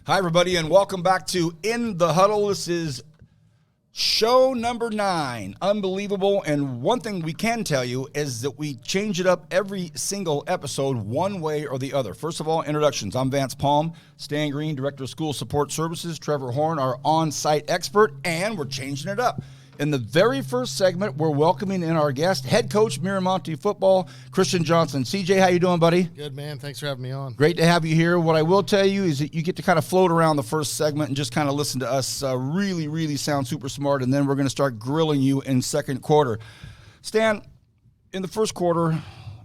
Hi, everybody, and welcome back to In the Huddle. This is show number 9. Unbelievable. And one thing we can tell you is that we change it up every single episode one way or the other. First of all, introductions. I'm Vance Palm, Stan Green, Director of School Support Services, Trevor Horn, our on-site expert, and we're changing it up. In the very first segment, we're welcoming in our guest, head coach, Miramonte football, Christian Johnson. CJ, how you doing, buddy? Good, man. Thanks for having me on. Great to have you here. What I will tell you is that you get to kind of float around the first segment and just kind of listen to us really sound super smart, and then we're going to start grilling you in second quarter. Stan, in the first quarter,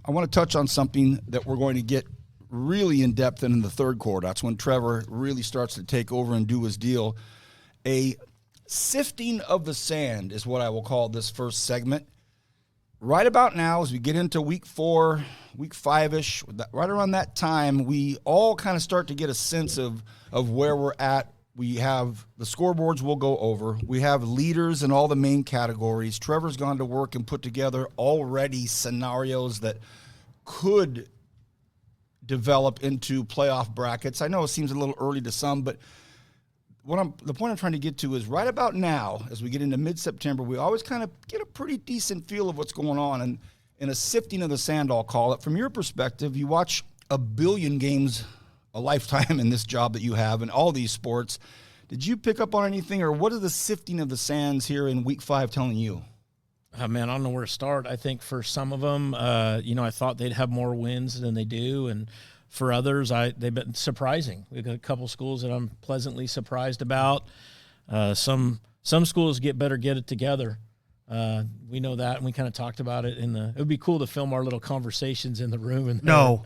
I want to touch on something that we're going to get really in depth in the third quarter. That's when Trevor really starts to take over and do his deal. A sifting of the sand is what I will call this first segment. Right about now, as we get into week 4, week 5-ish, right around that time, we all kind of start to get a sense of where we're at. We have the scoreboards we'll go over. We have leaders in all the main categories. Trevor's gone to work and put together already scenarios that could develop into playoff brackets. I know it seems a little early to some, but the point I'm trying to get to is right about now, as we get into mid-September, we always kind of get a pretty decent feel of what's going on, and in a sifting of the sand, I'll call it. From your perspective, you watch a billion games a lifetime in this job that you have in all these sports. Did you pick up on anything, or what is the sifting of the sands here in week 5 telling you? Man, I don't know where to start. I think for some of them, I thought they'd have more wins than they do, and for others, they've been surprising. We've got a couple schools that I'm pleasantly surprised about. Some schools get it together. We know that, and we kind of talked about it it would be cool to film our little conversations in the room. No,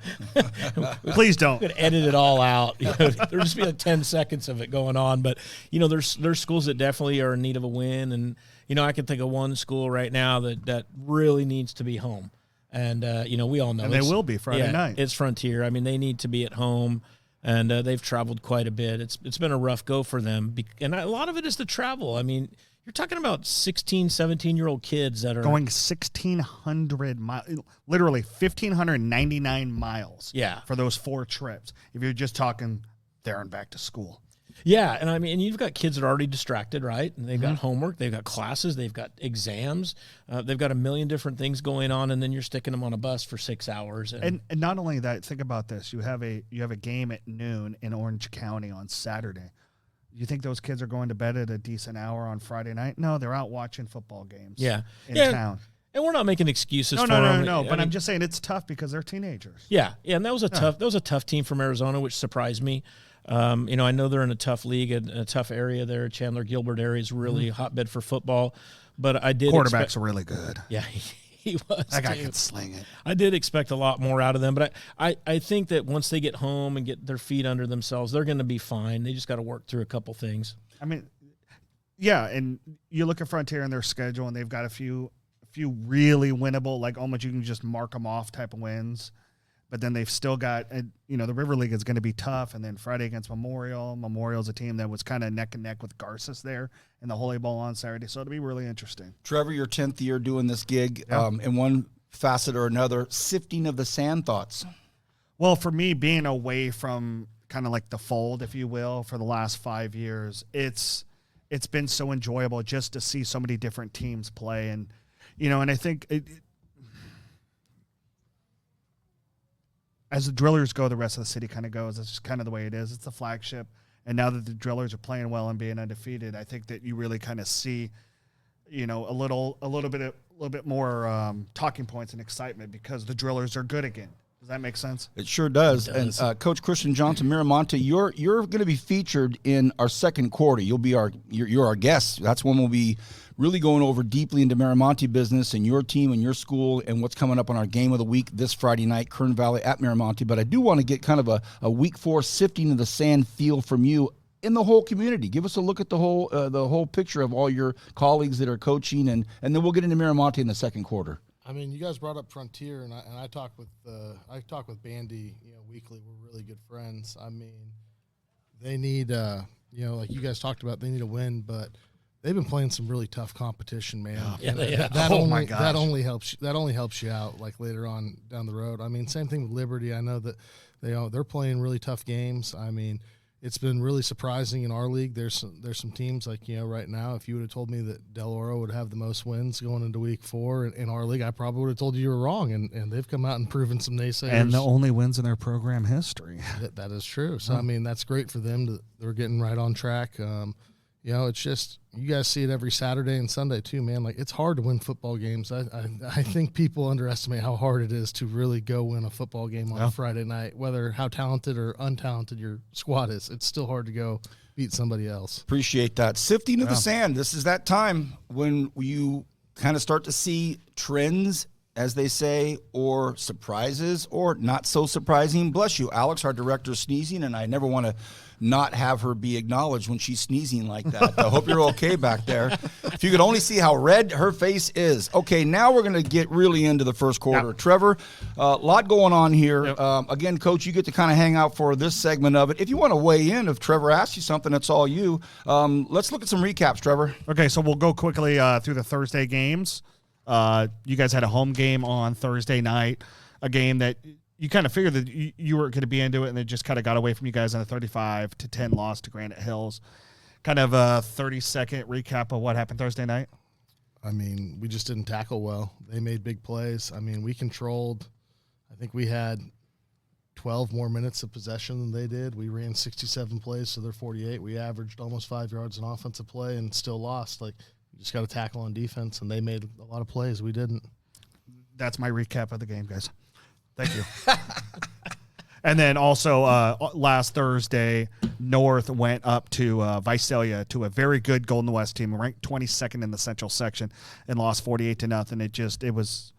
please don't. We could edit it all out. There'd just be like 10 seconds of it going on. But, there's schools that definitely are in need of a win. And, I can think of one school right now that really needs to be home. And, we all know. And they will be Friday night. It's Frontier. I mean, they need to be at home, and they've traveled quite a bit. It's been a rough go for them. And a lot of it is the travel. I mean, you're talking about 16, 17-year-old kids that are going 1,600 miles, literally 1,599 miles for those 4 trips, if you're just talking there and back to school. Yeah, and I mean, you've got kids that are already distracted, right? And they've got homework, they've got classes, they've got exams, they've got a million different things going on, and then you're sticking them on a bus for 6 hours. And not only that, think about this: you have a game at noon in Orange County on Saturday. You think those kids are going to bed at a decent hour on Friday night? No, they're out watching football games. In town. And we're not making excuses for them. No. But I'm just saying it's tough because they're teenagers. Yeah, and that was a tough team from Arizona, which surprised me. I know they're in a tough league, a tough area there. Chandler Gilbert area is really a hotbed for football. But I did quarterback's really good. Yeah, he was. That guy can sling it. I did expect a lot more out of them, but I think that once they get home and get their feet under themselves, they're going to be fine. They just got to work through a couple things. I mean, yeah, and you look at Frontier and their schedule, and they've got a few really winnable, like almost you can just mark them off type of wins. But then they've still got, the River League is going to be tough. And then Friday against Memorial. Memorial's a team that was kind of neck and neck with Garces there in the Holy Bowl on Saturday. So it'll be really interesting. Trevor, your 10th year doing this gig, in one facet or another, sifting of the sand thoughts. Well, for me, being away from kind of like the fold, if you will, for the last 5 years, it's been so enjoyable just to see so many different teams play. And, and I think as the Drillers go, the rest of the city kind of goes. It's just kind of the way it is. It's the flagship. And now that the Drillers are playing well and being undefeated, I think that you really kind of see, a little bit more talking points and excitement because the Drillers are good again. Does that make sense? It sure does. And Coach Christian Johnson, Miramonte, you're going to be featured in our second quarter. You're our guest. That's when we'll be really going over deeply into Miramonte business and your team and your school and what's coming up on our game of the week this Friday night, Kern Valley at Miramonte. But I do want to get kind of a week 4 sifting of the sand feel from you in the whole community. Give us a look at the whole picture of all your colleagues that are coaching, and then we'll get into Miramonte in the second quarter. I mean, you guys brought up Frontier, and I talk with Bandy, weekly. We're really good friends. I mean, they need, like you guys talked about, they need a win, but they've been playing some really tough competition, man. Yeah. That only helps you out like later on down the road. I mean, same thing with Liberty. I know that they're playing really tough games. I mean, it's been really surprising in our league. There's some teams like, right now, if you would have told me that Del Oro would have the most wins going into week 4 in our league, I probably would have told you were wrong. And they've come out and proven some naysayers. And the only wins in their program history. That is true. So, I mean, that's great for them. They're getting right on track. It's just, you guys see it every Saturday and Sunday too, man. Like, it's hard to win football games. I think people underestimate how hard it is to really go win a football game on a Friday night, whether how talented or untalented your squad is. It's still hard to go beat somebody else. Appreciate that. Sifting to the sand. This is that time when you kind of start to see trends, as they say, or surprises, or not so surprising. Bless you, Alex, our director, sneezing, and I never want to not have her be acknowledged when she's sneezing like that. I hope you're okay back there. If you could only see how red her face is. Okay, now we're going to get really into the first quarter. Yep. Trevor, a lot going on here. Yep. Again, Coach, you get to kind of hang out for this segment of it. If you want to weigh in, if Trevor asks you something, that's all you. Let's look at some recaps, Trevor. Okay, so we'll go quickly through the Thursday games. You guys had a home game on Thursday night, a game that you kind of figured that you were going to be into it, and it just kind of got away from you guys on a 35-10 loss to Granite Hills. Kind of a 30-second recap of what happened Thursday night. I mean, we just didn't tackle well. They made big plays. I mean, we controlled. I think we had 12 more minutes of possession than they did. We ran 67 plays, so they're 48. We averaged almost 5 yards an offensive play and still lost. Like, you just got to tackle on defense, and they made a lot of plays. We didn't. That's my recap of the game, guys. Thank you. And then also last Thursday, North went up to Visalia, to a very good Golden West team, ranked 22nd in the Central section, and lost 48-0. It was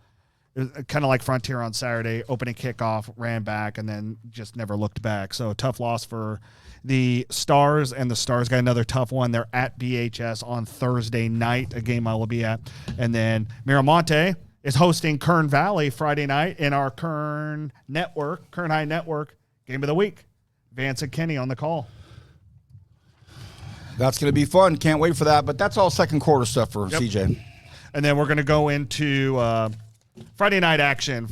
kind of like Frontier on Saturday, opening kickoff, ran back, and then just never looked back. So a tough loss for the Stars, and the Stars got another tough one. They're at BHS on Thursday night, a game I will be at. And then Miramonte is hosting Kern Valley Friday night in our Kern High Network game of the week. Vance and Kenny on the call. That's going to be fun. Can't wait for that. But that's all second quarter stuff for CJ. And then we're going to go into Friday night action.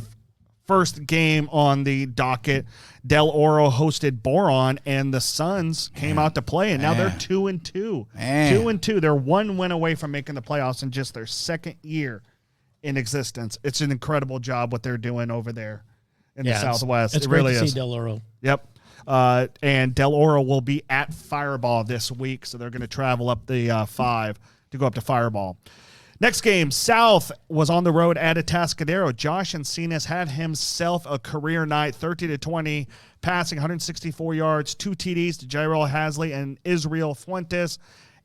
First game on the docket. Del Oro hosted Boron, and the Suns came out to play, and now they're 2-2. 2-2. They're one win away from making the playoffs in just their second year in existence. It's an incredible job what they're doing over there in the Southwest. It's it great really to is. see Del Oro. Yep. And Del Oro will be at Fireball this week, so they're going to travel up the 5 to go up to Fireball. Next game, South was on the road at Atascadero. Josh Encinas had himself a career night, 30-20, passing 164 yards, 2 TDs to Jairel Hasley and Israel Fuentes,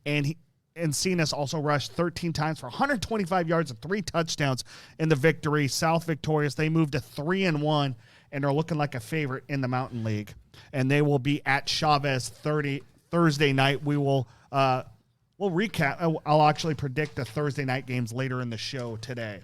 and Encinas also rushed 13 times for 125 yards and 3 touchdowns in the victory. South victorious. They moved to 3-1 and are looking like a favorite in the Mountain League. And they will be at Chavez Thursday night. We'll recap. I'll actually predict the Thursday night games later in the show today.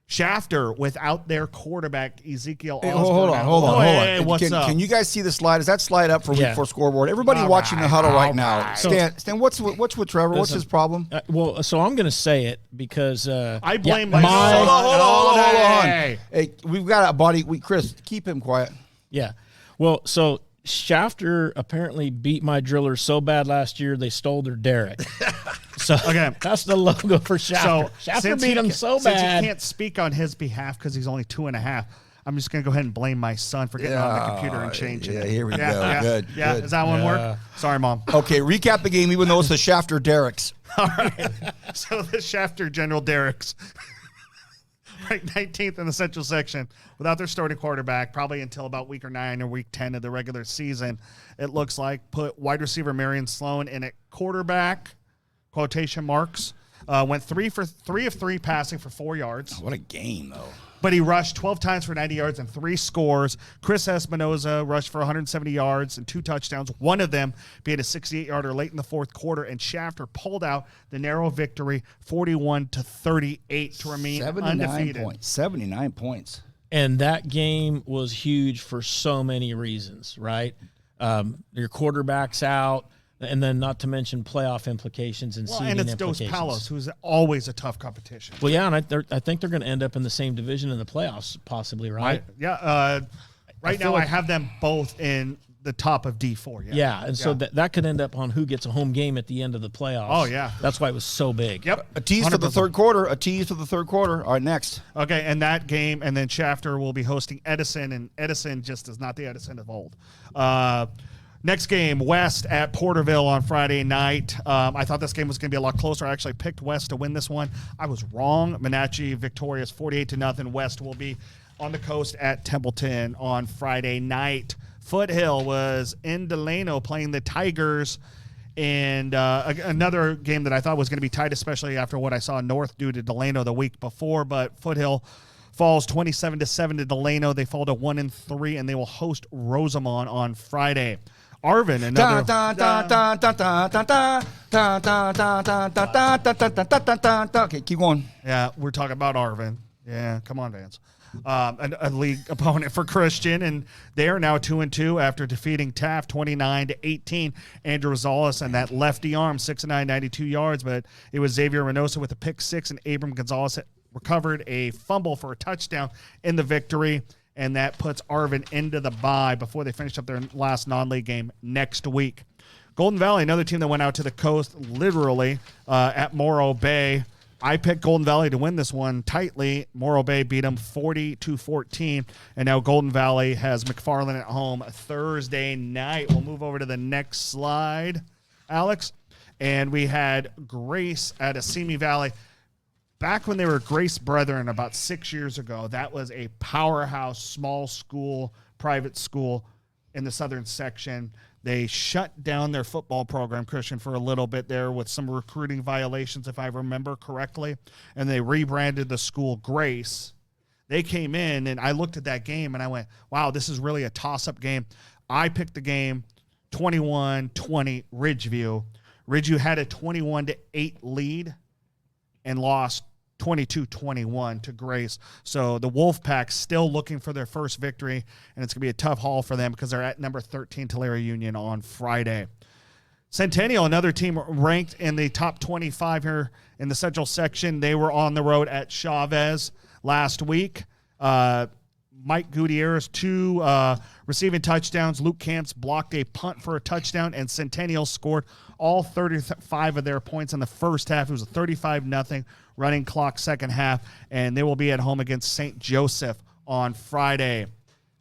Shafter without their quarterback, Ezekiel Osborne. Hold on. Hey, what's up? Can you guys see the slide? Is that slide up for week 4 scoreboard? Everybody watching the huddle right now. Stan, what's with Trevor? What's his problem? So I'm going to say it because I blame Hold on. Hey. Hey, we've got a body. Chris, keep him quiet. Yeah. Well, so Shafter apparently beat my drillers so bad last year they stole their derrick. So that's the logo for Shafter. So Shafter beat him so bad. Since you can't speak on his behalf because he's only 2.5, I'm just going to go ahead and blame my son for getting on the computer and changing it. Here we go. Good. Does that one work? Sorry, Mom. Okay, recap the game even though it's the Shafter Derricks. All right. So the Shafter General Derricks ranked 19th in the Central section without their starting quarterback, probably until about week 9 or week 10 of the regular season. It looks like put wide receiver Marion Sloan in at quarterback, quotation marks. Went 3 of 3 passing for 4 yards. What a game, though. But he rushed 12 times for 90 yards and 3 scores. Chris Espinoza rushed for 170 yards and 2 touchdowns. One of them being a 68-yarder late in the fourth quarter, and Shafter pulled out the narrow victory, 41-38, to remain undefeated. 79 points. And that game was huge for so many reasons, right? Your quarterback's out, and then not to mention playoff implications and seeding and it's implications. Dos Palos, who's always a tough competition. Well, yeah, and I think they're going to end up in the same division in the playoffs, possibly, right? Right now I have them both in the top of D4. Yeah, and so that could end up on who gets a home game at the end of the playoffs. Oh, yeah. That's why it was so big. Yep. A tease for the 100%. third quarter. A tease for the third quarter. All right, next. Okay, and that game, and then Shafter will be hosting Edison, and Edison just is not the Edison of old. Next game, West at Porterville on Friday night. I thought this game was going to be a lot closer. I actually picked West to win this one. I was wrong. Menachie victorious 48-0. West will be on the coast at Templeton on Friday night. Foothill was in Delano playing the Tigers. And another game that I thought was going to be tight, especially after what I saw North do to Delano the week before. But Foothill falls 27-7 to Delano. They fall to 1-3, and they will host Rosamond on Friday. Arvin, another. Okay, keep going. Yeah, we're talking about Arvin. Yeah, come on, Vance. A league opponent for Christian, and they are now 2-2 after defeating Taft 29-18. Andrew Rosales and that lefty arm, 6'9", 92 yards, but it was Xavier Reynosa with a pick six, and Abram Gonzalez recovered a fumble for a touchdown in the victory, and that puts Arvin into the bye before they finish up their last non-league game next week. Golden Valley, another team that went out to the coast, literally at Morro Bay. I picked Golden Valley to win this one tightly. Morro Bay beat them 40-14, and now Golden Valley has McFarland at home Thursday night. We'll move over to the next slide, Alex. And we had Grace at Assini Valley. Back when they were Grace Brethren about 6 years ago, that was a powerhouse, small school, private school in the southern section. They shut down their football program, Christian, for a little bit there with some recruiting violations, if I remember correctly, and they rebranded the school Grace. They came in, and I looked at that game, and I went, wow, this is really a toss-up game. I picked the game 21-20 Ridgeview. Ridgeview had a 21-8 lead and lost 22-21 to Grace. So the Wolfpack still looking for their first victory, and it's going to be a tough haul for them because they're at number 13 Tulare Union on Friday. Centennial, another team ranked in the top 25 here in the central section. They were on the road at Chavez last week. Mike Gutierrez, 2 receiving touchdowns. Luke Camps blocked a punt for a touchdown, and Centennial scored all 35 of their points in the first half. It was a 35-0 running clock second half, and they will be at home against St. Joseph on Friday.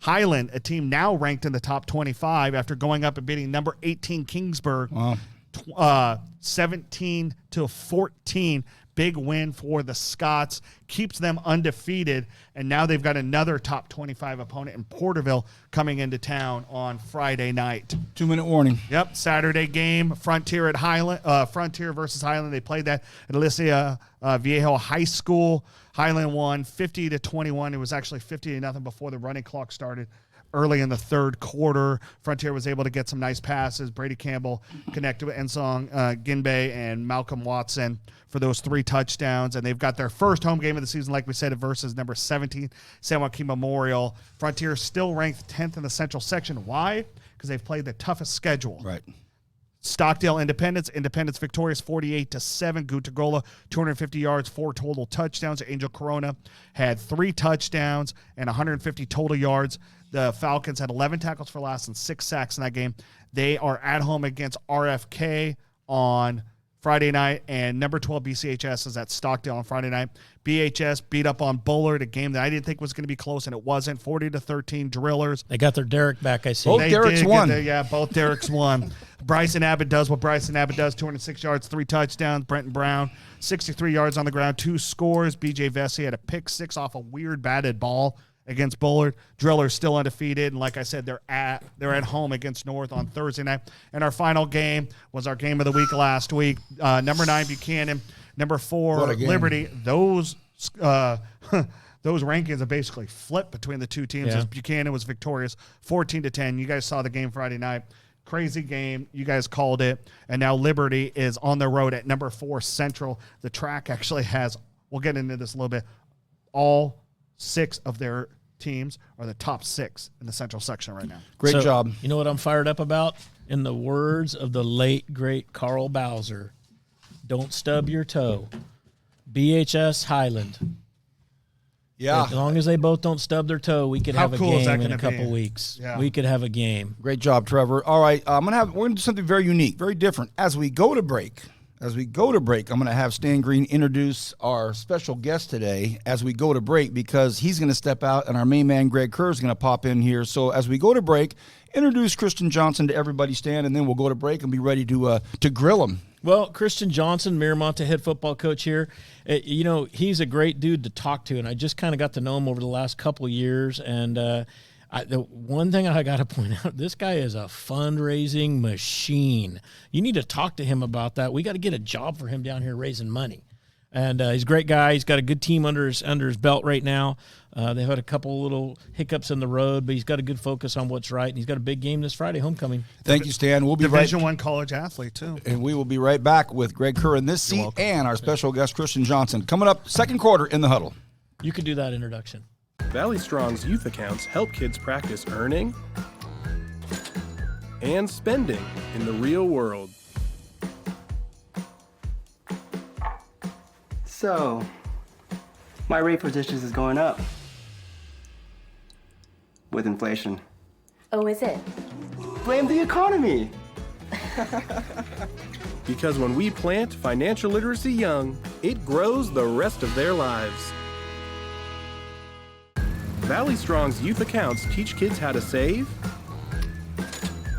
Highland, a team now ranked in the top 25 after going up and beating number 18 Kingsburg, 17-14. Big win for the Scots, keeps them undefeated, and now they've got another top 25 opponent in Porterville coming into town on Friday night. 2-minute warning. Yep, Saturday game, Frontier at Highland, Frontier versus Highland. They played that at Alicia Viejo High School. Highland won 50-21. It was actually 50-0 before the running clock started. Early in the third quarter, Frontier was able to get some nice passes. Brady Campbell connected with Ensong Ginbei and Malcolm Watson for those 3 touchdowns. And they've got their first home game of the season, like we said, versus number 17, San Joaquin Memorial. Frontier still ranked 10th in the central section. Why? Because they've played the toughest schedule. Right. Stockdale Independence victorious 48-7. Gutagola 250 yards, 4 total touchdowns. Angel Corona had 3 touchdowns and 150 total yards. The Falcons had 11 tackles for loss and 6 sacks in that game. They are at home against RFK on Friday night, and number 12 BCHS is at Stockdale on Friday night. BHS beat up on Bullard, a game that I didn't think was going to be close, and it wasn't. 40-13 Drillers. They got their Derek back, I see. Both Derek's won. Both Derek's won. Bryson Abbott does what Bryson Abbott does, 206 yards, 3 touchdowns. Brenton Brown, 63 yards on the ground, 2 scores. BJ Vesey had a pick 6 off a weird batted ball against Bullard. Drillers still undefeated, and like I said, they're at home against North on Thursday night. And our final game was our game of the week last week. Number 9 Buchanan, number 4 Liberty. Those rankings have basically flipped between the two teams as Buchanan was victorious 14-10. You guys saw the game Friday night. Crazy game. You guys called it. And now Liberty is on the road at number 4 Central. The track actually has, we'll get into this a little bit, all 6 of their teams are the top 6 in the central section right now. Great job. You know what I'm fired up about? In the words of the late, great Carl Bowser, don't stub your toe. BHS Highland. Yeah. As long as they both don't stub their toe, we could How have a cool is that game in a gonna be? couple weeks. Yeah. We could have a game. Great job, Trevor. All right, we're gonna do something very unique, very different. As we go to break, I'm gonna have Stan Green introduce our special guest today as we go to break, because he's gonna step out and our main man Greg Kerr is gonna pop in here. So as we go to break, introduce Christian Johnson to everybody, Stan, and then we'll go to break and be ready to grill him. Well, Christian Johnson, Miramonte head football coach here. He's a great dude to talk to, and I just kind of got to know him over the last couple of years. And the one thing I got to point out, this guy is a fundraising machine. You need to talk to him about that. We got to get a job for him down here raising money. And he's a great guy. He's got a good team under his belt right now. They've had a couple little hiccups in the road, but he's got a good focus on what's right, and he's got a big game this Friday, homecoming. Thank you, Stan. We'll be Division I college athlete too. And we will be right back with Greg Kerr in this seat and our special guest, Christian Johnson. Coming up, second quarter in the Huddle. You could do that introduction. Valley Strong's youth accounts help kids practice earning and spending in the real world. So, my rate for dishes is going up with inflation. Oh, is it? Blame the economy. Because when we plant financial literacy young, it grows the rest of their lives. Valley Strong's youth accounts teach kids how to save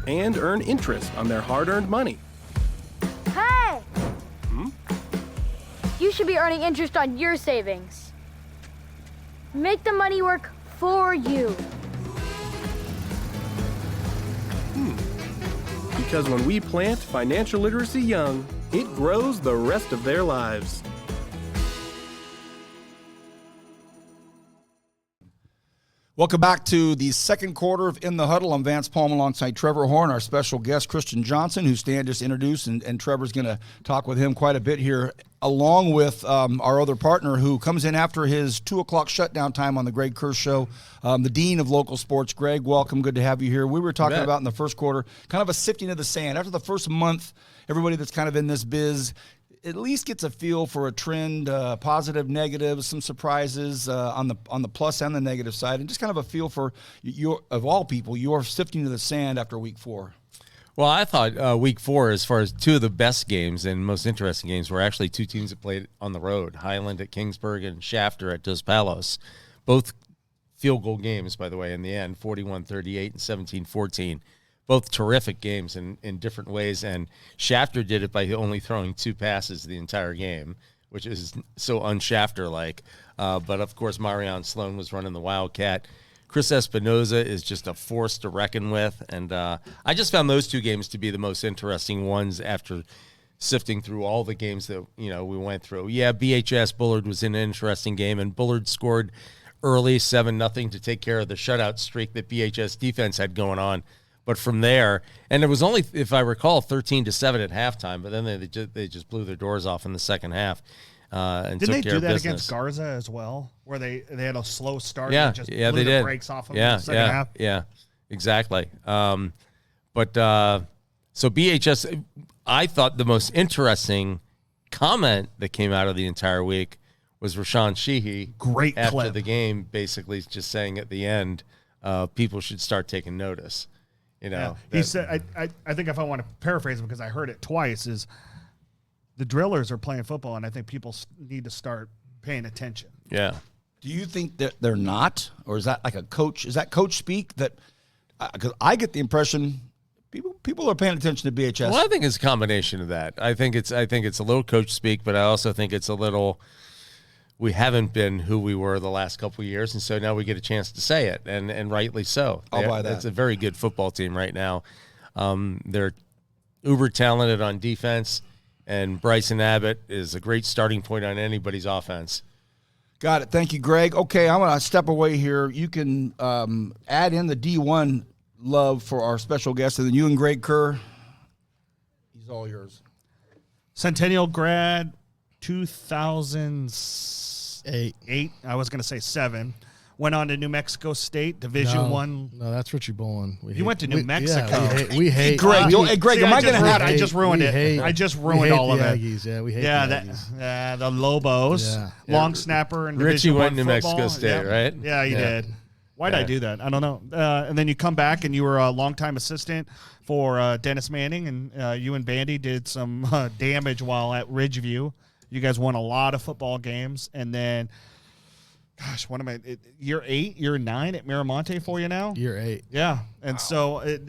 and earn interest on their hard-earned money. Hey! You should be earning interest on your savings. Make the money work for you. Because when we plant financial literacy young, it grows the rest of their lives. Welcome back to the second quarter of In the Huddle. I'm Vance Palm alongside Trevor Horn, our special guest, Christian Johnson, who Stan just introduced, and Trevor's going to talk with him quite a bit here, along with our other partner who comes in after his 2 o'clock shutdown time on the Greg Kerr Show, the Dean of Local Sports. Greg, welcome. Good to have you here. We were talking about in the first quarter kind of a sifting of the sand. After the first month, everybody that's kind of in this biz at least gets a feel for a trend, positive, negative, some surprises on the plus and the negative side, and just kind of a feel for of all people, your sifting to the sand after week 4. Well, I thought week 4, as far as two of the best games and most interesting games, were actually two teams that played on the road, Highland at Kingsburg and Shafter at Dos Palos. Both field goal games, by the way, in the end, 41-38 and 17-14. Both terrific games in different ways, and Shafter did it by only throwing 2 passes the entire game, which is so un-Shafter-like. But, of course, Marion Sloan was running the Wildcat. Chris Espinoza is just a force to reckon with, and I just found those 2 games to be the most interesting ones after sifting through all the games that we went through. Yeah, BHS Bullard was in an interesting game, and Bullard scored early 7-0 to take care of the shutout streak that BHS defense had going on. But from there, and it was only, if I recall, 13-7 at halftime. But then they just blew their doors off in the second half and Didn't took they care do of that business. against Garza as well, where they had a slow start Yeah, and just yeah, blew they the did. brakes off them in Yeah, the second half? Yeah, exactly. So BHS, I thought the most interesting comment that came out of the entire week was Rashawn Sheehy. Great after clip. the game, basically just saying at the end, people should start taking notice. He said, I think if I want to paraphrase him, because I heard it twice, is the drillers are playing football, and I think people need to start paying attention. Yeah. Do you think that they're not, or is that like a coach? Is that coach speak? That because I get the impression people are paying attention to BHS. Well, I think it's a combination of that. I think it's a little coach speak, but I also think it's a little. We haven't been who we were the last couple of years, and so now we get a chance to say it, and rightly so. I'll buy that. It's a very good football team right now. They're uber talented on defense, and Bryson Abbott is a great starting point on anybody's offense. Got it. Thank you, Greg. Okay, I'm going to step away here. You can add in the D1 love for our special guest, and then you and Greg Kerr, he's all yours. Centennial grad, 2008. I was going to say 7. went on to New Mexico State Division One. No, that's Richie Bolin. You went to New Mexico. Yeah, we hate Greg, Greg, am I going to have? I just ruined it. I just ruined all of it. Aggies. Yeah, we hate the Aggies. The Lobos, long snapper, and Richie Division went I to New football. Mexico State, right? Yeah, he did. Why'd I do that? I don't know. And then you come back, and you were a longtime assistant for Dennis Manning, and you and Bandy did some damage while at Ridgeview. You guys won a lot of football games, and then, gosh, what am I? Year 8, year 9 at Miramonte for you now? Year 8. Yeah, and so,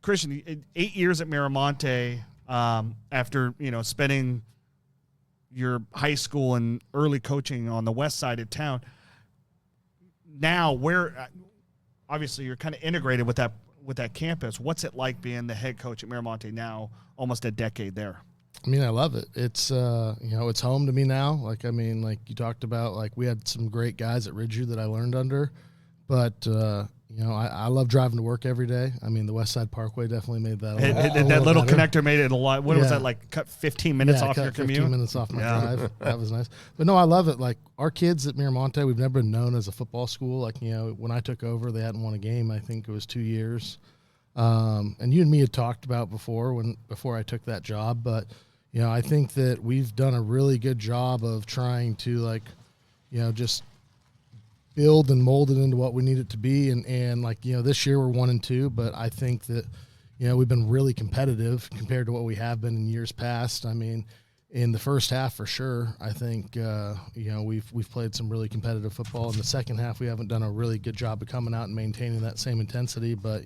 Christian, 8 years at Miramonte after spending your high school and early coaching on the west side of town. Now, where obviously you're kind of integrated with that campus. What's it like being the head coach at Miramonte now, almost a decade there? I mean, I love it. It's it's home to me now. Like you talked about, like we had some great guys at Ridgeview that I learned under, but I love driving to work every day. I mean, the West Side Parkway definitely made that. That little better. connector made it a lot. What was that like? Cut 15 minutes off your commute. 15 minutes off my drive. That was nice. But no, I love it. Like our kids at Miramonte, we've never been known as a football school. Like when I took over, they hadn't won a game. I think it was 2 years. And you and me had talked about before I took that job, but I think that we've done a really good job of trying to just build and mold it into what we need it to be. And this year we're 1-2, but I think that, we've been really competitive compared to what we have been in years past. I mean, in the first half for sure, I think, we've played some really competitive football. In the second half, we haven't done a really good job of coming out and maintaining that same intensity, but,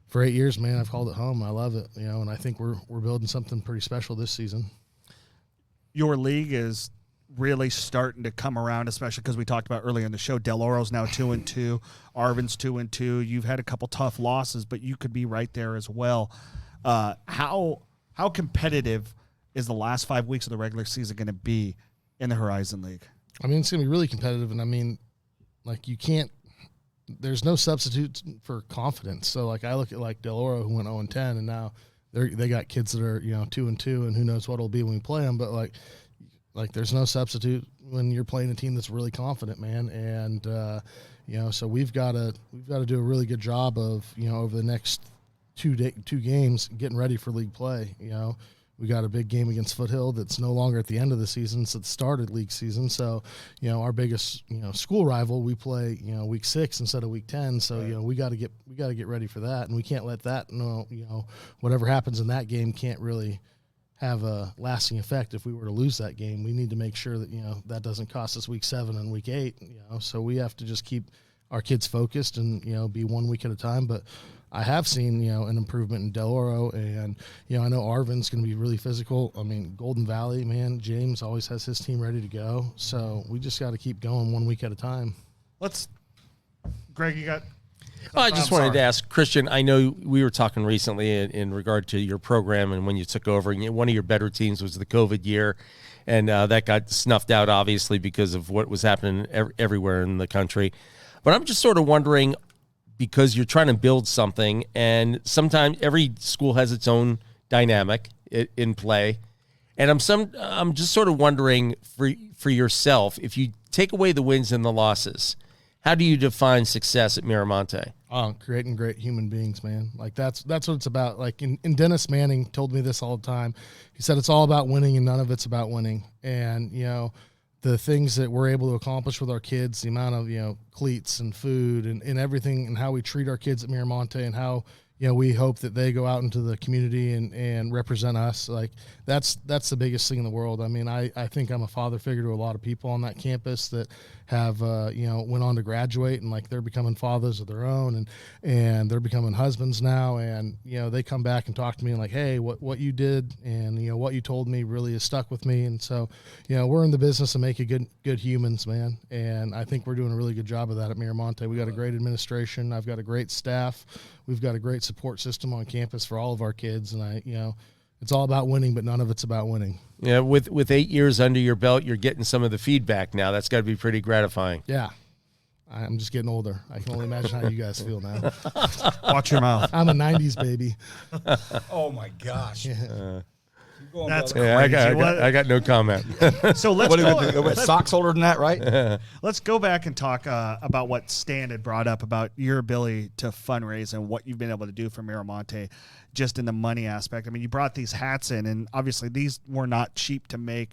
for 8 years, man, I've called it home. I love it, and I think we're building something pretty special this season. Your league is really starting to come around, especially because we talked about earlier in the show, Del Oro's now 2-2, Arvin's 2-2. You've had a couple tough losses, but you could be right there as well. How competitive is the last 5 weeks of the regular season going to be in the Horizon League? I mean, it's going to be really competitive, and I mean, you can't. There's no substitute for confidence. So, I look at Del Oro, who went 0-10, and now they got kids that are 2-2, and who knows what it'll be when we play them. But there's no substitute when you're playing a team that's really confident, man. And so we've got to do a really good job of over the next two games getting ready for league play. We got a big game against Foothill that's no longer at the end of the season, so it started league season. So, our biggest, school rival, we play, week 6 instead of week 10. So, we got to get ready for that, and we can't let that, whatever happens in that game can't really have a lasting effect. If we were to lose that game, we need to make sure that that doesn't cost us week 7 and week 8. So we have to just keep our kids focused and be 1 week at a time. But I have seen, an improvement in Del Oro, and, I know Arvin's going to be really physical. I mean, Golden Valley, man, James always has his team ready to go. So we just got to keep going 1 week at a time. Greg, you got? I just wanted to ask, Christian, I know we were talking recently in regard to your program and when you took over, and one of your better teams was the COVID year, and that got snuffed out, obviously, because of what was happening everywhere in the country. But I'm just sort of wondering, because you're trying to build something, and sometimes every school has its own dynamic in play, and I'm just sort of wondering for yourself, if you take away the wins and the losses, how do you define success at Miramonte? Oh, creating great human beings, man. That's what it's about. And Dennis Manning told me this all the time. He said it's all about winning and none of it's about winning. And the things that we're able to accomplish with our kids, the amount of, cleats and food and everything, and how we treat our kids at Miramonte, and how, we hope that they go out into the community and represent us. That's the biggest thing in the world. I mean, I think I'm a father figure to a lot of people on that campus that have, went on to graduate, and they're becoming fathers of their own, and they're becoming husbands now. And, they come back and talk to me and hey, what you did and, what you told me really has stuck with me. And so, we're in the business of making good humans, man. And I think we're doing a really good job of that at Miramonte. We got a great administration. I've got a great staff. We've got a great support system on campus for all of our kids. And it's all about winning, but none of it's about winning. Yeah, with 8 years under your belt, you're getting some of the feedback now. That's got to be pretty gratifying. Yeah. I'm just getting older. I can only imagine how you guys feel now. Watch your mouth. I'm a 90s baby. Oh, my gosh. Yeah. That's Yeah, crazy. I got no comment. So let's What do go. you think? Socks older than that, right? Let's go back and talk about what Stan had brought up about your ability to fundraise and what you've been able to do for Miramonte just in the money aspect. I mean, you brought these hats in, and obviously these were not cheap to make.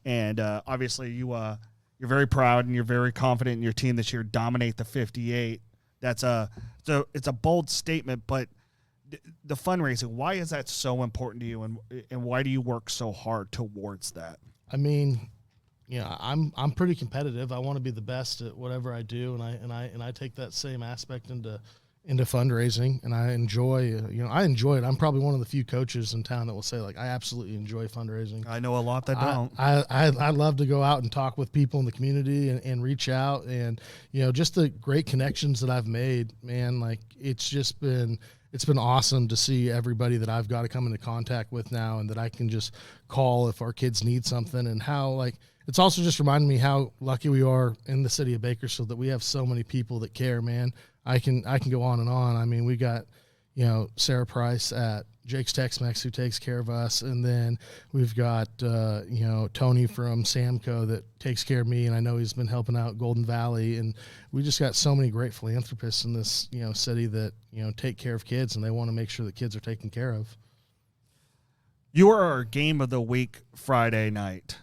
And obviously you're very proud and you're very confident in your team this year, dominate the 58. It's a bold statement, but the fundraising, why is that so important to you, and why do you work so hard towards that? I mean, I'm pretty competitive. I want to be the best at whatever I do, and I take that same aspect into fundraising, and I enjoy it. I'm probably one of the few coaches in town that will say, like, I absolutely enjoy fundraising. I know a lot that don't. I love to go out and talk with people in the community and reach out, and just the great connections that I've made, man. Like, it's been awesome to see everybody that I've got to come into contact with now, and that I can just call if our kids need something, and how, like, it's also just reminding me how lucky we are in the city of Bakersfield that we have so many people that care, man. I can go on and on. I mean, we got, Sarah Price at Jake's Tex-Mex who takes care of us, and then we've got Tony from Samco that takes care of me, and I know he's been helping out Golden Valley, and we just got so many great philanthropists in this city that take care of kids, and they want to make sure that kids are taken care of. You were our game of the week Friday night.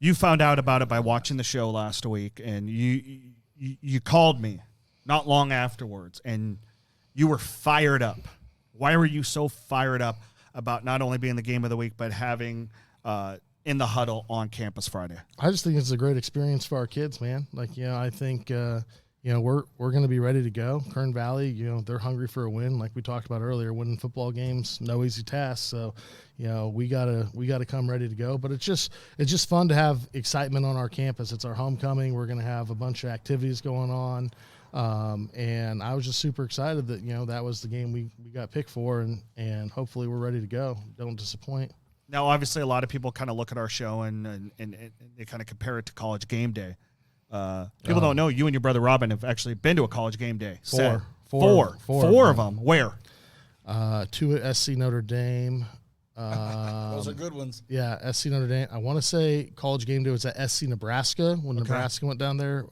You found out about it by watching the show last week, and you called me not long afterwards, and you were fired up. Why were you so fired up about not only being the game of the week, but having in the huddle on campus Friday? I just think it's a great experience for our kids, man. Like, I think, we're going to be ready to go. Kern Valley, they're hungry for a win. Like we talked about earlier, winning football games, no easy task. So, we gotta come ready to go. But it's just fun to have excitement on our campus. It's our homecoming. We're going to have a bunch of activities going on. And I was just super excited that, that was the game we got picked for, and hopefully we're ready to go. Don't disappoint. Now, obviously, a lot of people kind of look at our show and they kind of compare it to College Game Day. People don't know you and your brother Robin have actually been to a College Game Day. Four of them. Where? 2 at SC Notre Dame. Those are good ones. Yeah, SC Notre Dame. I want to say College Game Day was at SC Nebraska when Nebraska went down there.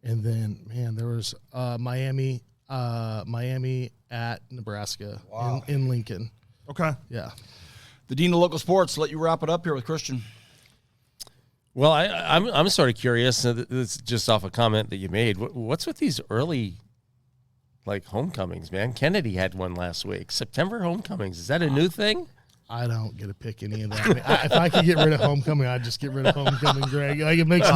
And then, man, there was Miami at Nebraska in Lincoln. Okay. Yeah. The Dean of Local Sports, let you wrap it up here with Christian. Well, I'm sort of curious. This is just off a comment that you made. What's with these early, like, homecomings, man? Kennedy had one last week. September homecomings. Is that a new thing? I don't get to pick any of that. I mean, if I could get rid of homecoming, I'd just get rid of homecoming, Greg. Like, it makes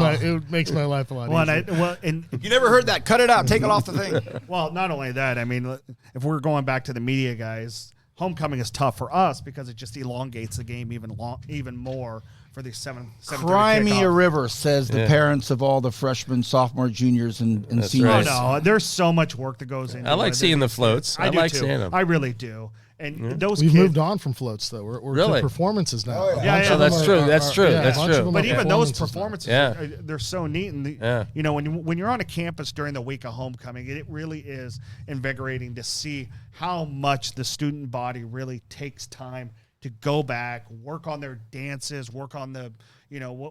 my life a lot easier. And You never heard that. Cut it out. Take it off the thing. well, not only that, I mean, if we're going back to the media guys, homecoming is tough for us because it just elongates the game even more for the 7:30 Cry me a kickoff. river, says the parents of all the freshmen, sophomore, juniors, and That's seniors. right. Oh, no, there's so much work that goes into it. I like seeing the floats. I do like too. seeing them. I really do. And those We've kids, moved on from floats, though. We're Really? to performances now. Oh, yeah. A bunch Yeah, of yeah. them That's true. That's true. yeah, a That's bunch true. of them but are even those now. performances, Yeah. they're so neat. And when you're on a campus during the week of homecoming, it really is invigorating to see how much the student body really takes time to go back, work on their dances, work on the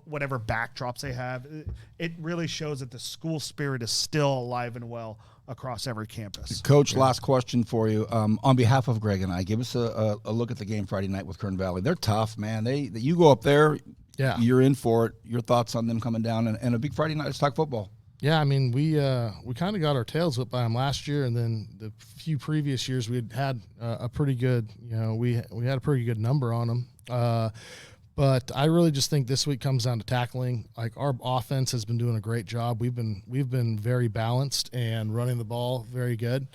whatever backdrops they have. It really shows that the school spirit is still alive and well across every campus. Coach, last question for you. On behalf of Greg and I, give us a look at the game Friday night with Kern Valley. They're tough, man. You go up there, you're in for it. Your thoughts on them coming down and a big Friday night. Let's talk football. Yeah, I mean, we kind of got our tails whipped by them last year, and then the few previous years we had a pretty good, we had a pretty good number on them. But I really just think this week comes down to tackling. Like, our offense has been doing a great job. We've been very balanced and running the ball very good.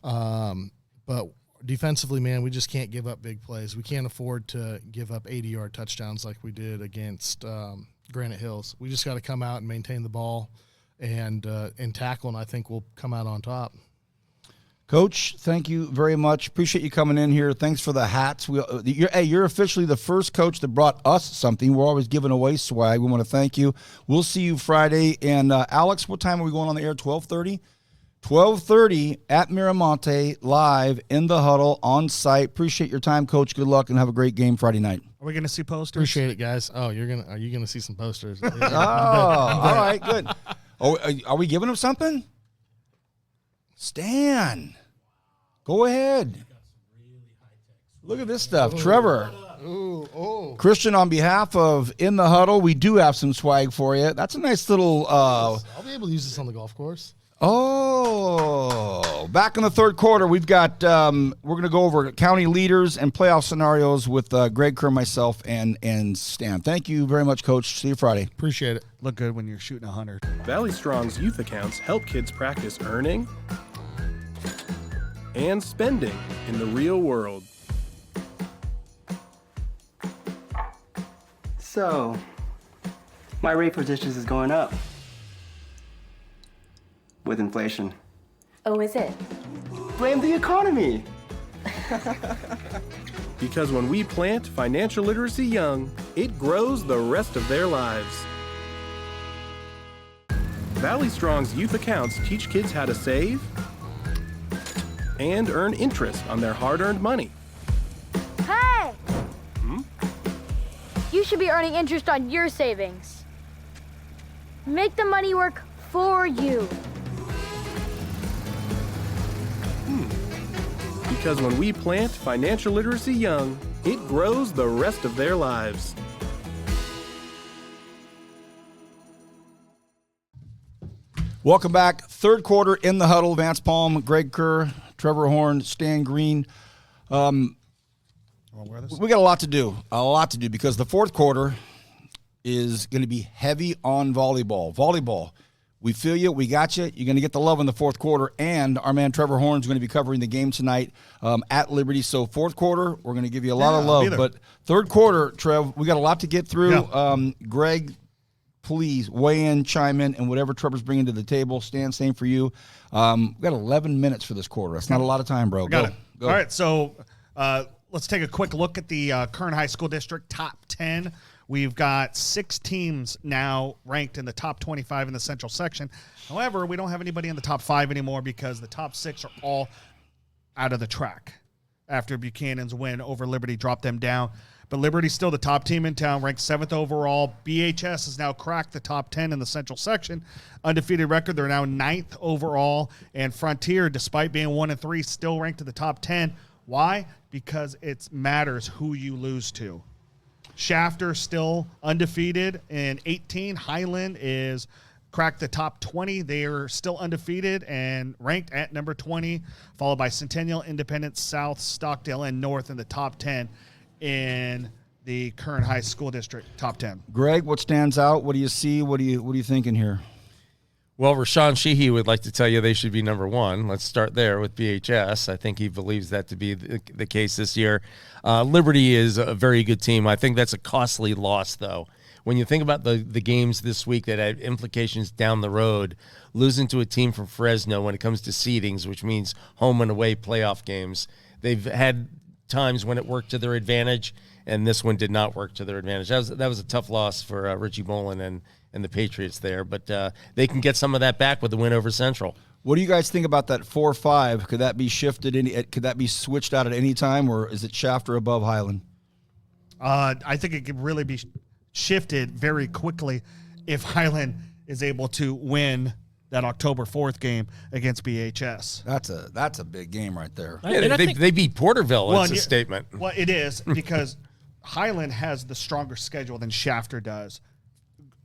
But defensively, man, we just can't give up big plays. We can't afford to give up 80-yard touchdowns like we did against Granite Hills. We just got to come out and maintain the ball and tackle, and I think we'll come out on top. Coach, thank you very much. Appreciate you coming in here. Thanks for the hats. You're officially the first coach that brought us something. We're always giving away swag. We want to thank you. We'll see you Friday. And Alex, what time are we going on the air? 12:30? 12:30 at Miramonte, live in the Huddle, on site. Appreciate your time, Coach. Good luck, and have a great game Friday night. Are we going to see posters? Appreciate it, guys. Oh, are you gonna see some posters? Oh, all right, good. Oh, are we giving him something? Stan, go ahead. Look at this stuff. Trevor. Christian, on behalf of In the Huddle, we do have some swag for you. That's a nice little... I'll be able to use this on the golf course. Oh, back in the third quarter, we've got, we're going to go over county leaders and playoff scenarios with Greg Kerr, myself, and Stan. Thank you very much, Coach. See you Friday. Appreciate it. Look good when you're shooting 100. Valley Strong's youth accounts help kids practice earning and spending in the real world. So, my rate for dishes is going up. With inflation. Oh, is it? Blame the economy. Because when we plant financial literacy young, it grows the rest of their lives. Valley Strong's youth accounts teach kids how to save and earn interest on their hard-earned money. Hey! You should be earning interest on your savings. Make the money work for you. Because when we plant financial literacy young, it grows the rest of their lives. Welcome back. Third quarter in the Huddle. Vance Palm, Greg Kerr, Trevor Horn, Stan Green. We got a lot to do because the fourth quarter is going to be heavy on volleyball. Volleyball, we feel you. We got you. You're going to get the love in the fourth quarter, and our man Trevor Horn is going to be covering the game tonight at Liberty. So fourth quarter, we're going to give you a lot of love. But third quarter, Trev, we got a lot to get through. Yeah. Greg, please weigh in, chime in, and whatever Trevor's bringing to the table. Stan, same for you. We've got 11 minutes for this quarter. That's not a lot of time, bro. Got it. All right, so let's take a quick look at the Kern High School District top 10. We've got 6 teams now ranked in the top 25 in the Central Section. However, we don't have anybody in the top 5 anymore because the top 6 are all out of the track. After Buchanan's win over Liberty dropped them down. But Liberty's still the top team in town, ranked 7th overall. BHS has now cracked the top 10 in the Central Section. Undefeated record, they're now 9th overall. And Frontier, despite being 1-3, still ranked in the top 10. Why? Because it matters who you lose to. Shafter still undefeated in 18. Highland is cracked the top 20. They are still undefeated and ranked at number 20, followed by Centennial, Independence, South, Stockdale, and North in the top 10 in the Kern High School District top 10. Greg, what stands out? What do you see? What are you thinking here? Well, Rashawn Sheehy would like to tell you they should be number 1. Let's start there with BHS. I think he believes that to be the case this year. Liberty is a very good team. I think that's a costly loss, though. When you think about the games this week that have implications down the road, losing to a team from Fresno when it comes to seedings, which means home and away playoff games, they've had times when it worked to their advantage, and this one did not work to their advantage. That was a tough loss for Richie Bolin and the Patriots there, but they can get some of that back with the win over Central. What do you guys think about that 4-5? Could that be shifted? Could that be switched out at any time, or is it Shafter above Highland? I think it could really be shifted very quickly if Highland is able to win that October 4th game against BHS. That's a big game right there. Yeah, they beat Porterville. It's a statement. Well, it is because Highland has the stronger schedule than Shafter does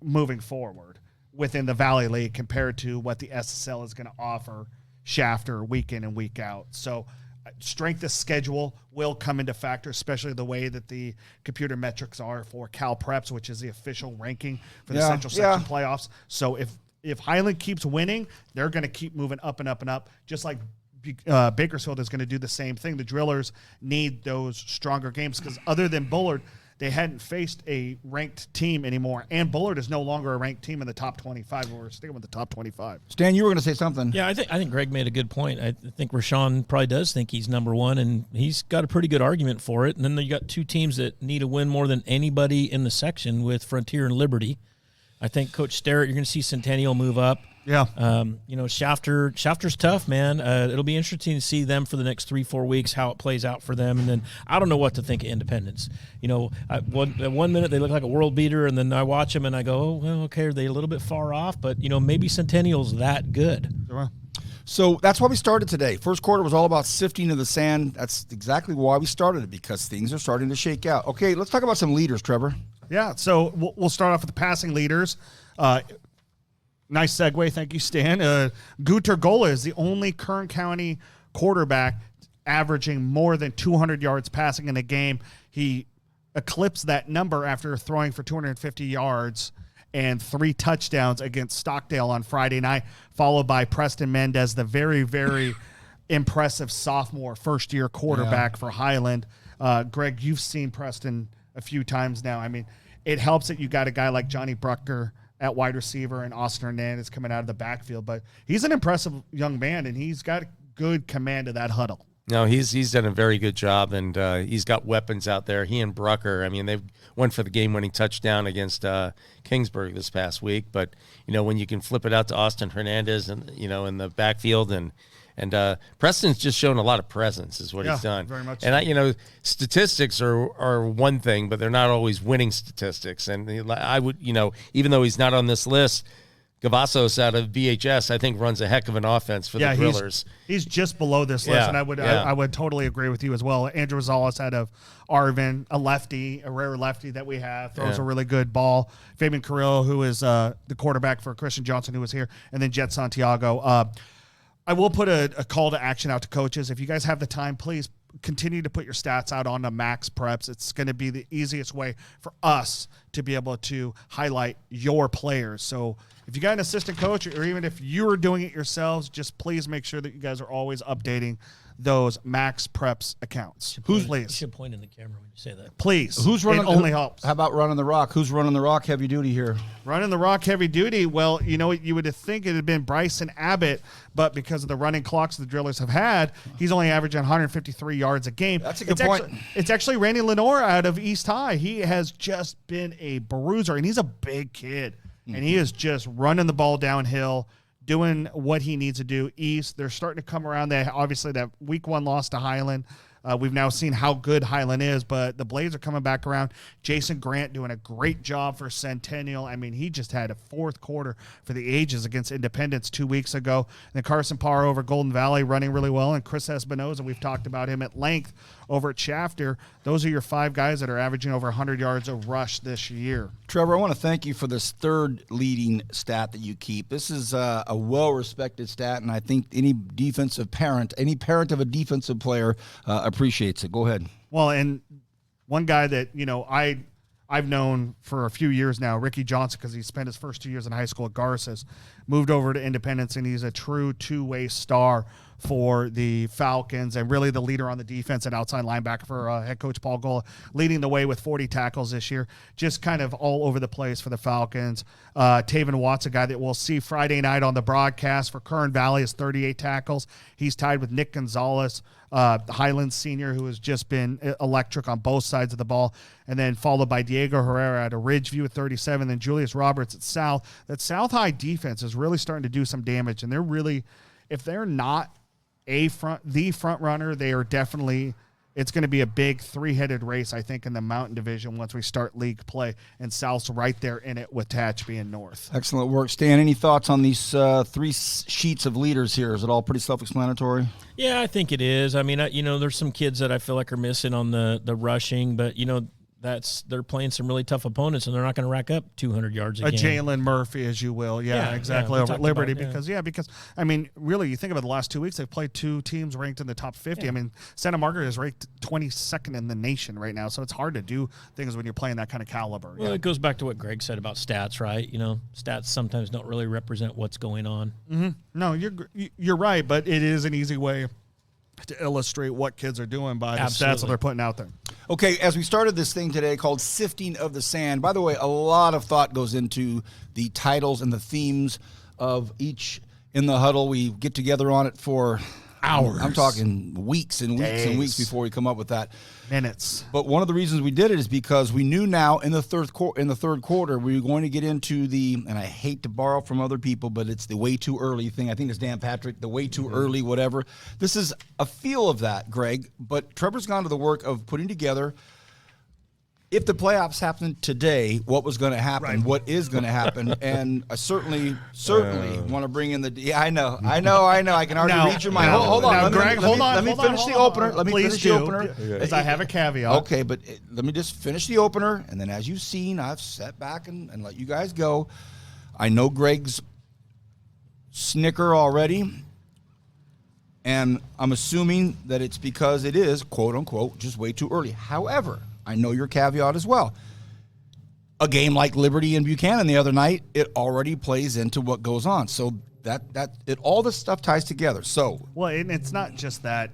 moving forward within the Valley League compared to what the SSL is going to offer Shafter week in and week out. So strength of schedule will come into factor, especially the way that the computer metrics are for Cal Preps, which is the official ranking for the Central Section playoffs. So if Highland keeps winning, they're going to keep moving up and up and up, just like Bakersfield is going to do the same thing. The Drillers need those stronger games because other than Bullard, they hadn't faced a ranked team anymore, and Bullard is no longer a ranked team in the top 25. We're sticking with the top 25. Stan, you were going to say something. Yeah, I think Greg made a good point. I think Rashawn probably does think he's number 1, and he's got a pretty good argument for it. And then you got 2 teams that need a win more than anybody in the section with Frontier and Liberty. I think Coach Sterrett, you're going to see Centennial move up. Yeah. Shafter's tough, man. It'll be interesting to see them for the next 3-4 weeks, how it plays out for them. And then I don't know what to think of Independence. One minute they look like a world beater, and then I watch them and I go, oh, well, okay, are they a little bit far off? But, maybe Centennial's that good. Sure. So that's why we started today. First quarter was all about sifting of the sand. That's exactly why we started it, because things are starting to shake out. Okay, let's talk about some leaders, Trevor. Yeah, so we'll start off with the passing leaders. Nice segue. Thank you, Stan. Guter Gola is the only Kern County quarterback averaging more than 200 yards passing in a game. He eclipsed that number after throwing for 250 yards and 3 touchdowns against Stockdale on Friday night, followed by Preston Mendez, the very, very impressive sophomore first-year quarterback for Highland. Greg, you've seen Preston a few times now. I mean, it helps that you got a guy like Johnny Bruckner at wide receiver and Austin Hernandez coming out of the backfield, but he's an impressive young man, and he's got good command of that huddle. No, he's done a very good job, and he's got weapons out there. He and Brucker, I mean, they went for the game-winning touchdown against Kingsburg this past week. But when you can flip it out to Austin Hernandez and in the backfield, and Preston's just shown a lot of presence, is what he's done. Very much. And statistics are one thing, but they're not always winning statistics. And I would, even though he's not on this list, Gavassos out of VHS, I think, runs a heck of an offense for the Drillers. He's just below this list, and I would totally agree with you as well. Andrew Rosales out of Arvin, a rare lefty that we have, throws a really good ball. Fabian Carrillo, who is the quarterback for Christian Johnson, who was here, and then Jet Santiago. I will put a call to action out to coaches. If you guys have the time, please continue to put your stats out on the Max Preps. It's going to be the easiest way for us to be able to highlight your players. So if you got an assistant coach, or even if you're doing it yourselves, just please make sure that you guys are always updating those Max Preps accounts. You should point in the camera when you say that. Please. Who's running? It only helps. How about running the rock? Who's running the rock heavy duty here? Running the rock heavy duty. Well, you would think it had been Bryson Abbott, but because of the running clocks the Drillers have had, he's only averaging 153 yards a game. That's a good point. It's actually Randy Lenore out of East High. He has just been a bruiser, and he's a big kid, and he is just running the ball downhill, doing what he needs to do. East, they're starting to come around. Obviously, that week 1 loss to Highland. We've now seen how good Highland is, but the Blades are coming back around. Jason Grant doing a great job for Centennial. I mean, he just had a fourth quarter for the ages against Independence 2 weeks ago. And then Carson Parr over Golden Valley running really well. And Chris Espinoza, we've talked about him at length over at Shafter. Those are your 5 guys that are averaging over 100 yards of rush this year. Trevor, I want to thank you for this third leading stat that you keep. This is a well-respected stat, and I think any parent of a defensive player appreciates it. Go ahead. Well, and one guy that, I've known for a few years now, Ricky Johnson, because he spent his first 2 years in high school at Garces, moved over to Independence, and he's a true two-way star for the Falcons, and really the leader on the defense and outside linebacker for head coach Paul Gola, leading the way with 40 tackles this year. Just kind of all over the place for the Falcons. Taven Watts, a guy that we'll see Friday night on the broadcast for Kern Valley, is 38 tackles. He's tied with Nick Gonzalez, the Highlands senior, who has just been electric on both sides of the ball, and then followed by Diego Herrera at a Ridgeview at 37, then Julius Roberts at South. That South High defense is really starting to do some damage, and they're really, if they're not the front runner, they are definitely, it's going to be a big 3-headed race, I think, in the Mountain Division once we start league play, and South's right there in it with Tehachapi and North. Excellent work. Stan, any thoughts on these 3 sheets of leaders here? Is it all pretty self-explanatory? Yeah, I think it is. I mean, there's some kids that I feel like are missing on the rushing, but, they're playing some really tough opponents, and they're not going to rack up 200 yards a game. Jalen Murphy, as you will. Yeah, exactly. Over at Liberty. Because, I mean, really, you think about the last 2 weeks, they've played 2 teams ranked in the top 50. Yeah. I mean, Santa Margaret is ranked 22nd in the nation right now, so it's hard to do things when you're playing that kind of caliber. Well, it goes back to what Greg said about stats, right? Stats sometimes don't really represent what's going on. Mm-hmm. No, you're right, but it is an easy way to illustrate what kids are doing by the stats that they're putting out there. Okay, as we started this thing today called Sifting of the Sand, by the way, a lot of thought goes into the titles and the themes of each in the huddle. We get together on it for Hours. I'm talking weeks and weeks and weeks Days. before we come up with that. Minutes. But one of the reasons we did it is because we knew now in the third quarter we were going to get into and I hate to borrow from other people, but it's the way too early thing. I think it's Dan Patrick, the way too early, whatever. This is a feel of that, Greg. But Trevor's gone to the work of putting together, if the playoffs happen today, what was going to happen, what is going to happen, and I certainly want to bring in the. Yeah, I know. I can already read your mind. Hold on, Now, Greg, hold on. Let me finish the opener. Let me finish the opener. Because I have a caveat. Okay, but let me just finish the opener, and then as you've seen, I've sat back and let you guys go. I know Greg's snicker already, and I'm assuming that it's because it is, quote unquote, just way too early. However, I know your caveat as well. A game like Liberty and Buchanan the other night, it already plays into what goes on. So all this stuff ties together. So Well, and it's not just that.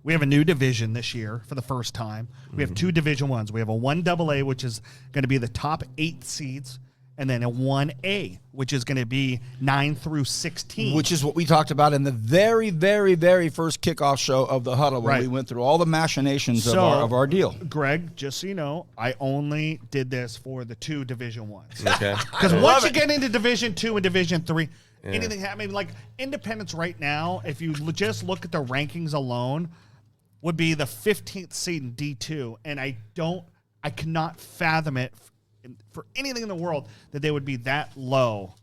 We have a new division this year for the first time. We have two Division Ones. We have a 1AA, which is going to be the top 8 seeds, and then a 1A, which is going to be 9 through 16. which is what we talked about in the very, very, very first kickoff show of the Huddle, when Right. we went through all the machinations So, of our deal. Greg, just so you know, I only did this for the 2 Division Ones. Okay. Because once you get into Division 2 and Division 3, anything happening, like Independence right now, if you just look at the rankings alone, would be the 15th seed in D2. And I cannot fathom it for anything in the world that they would be that low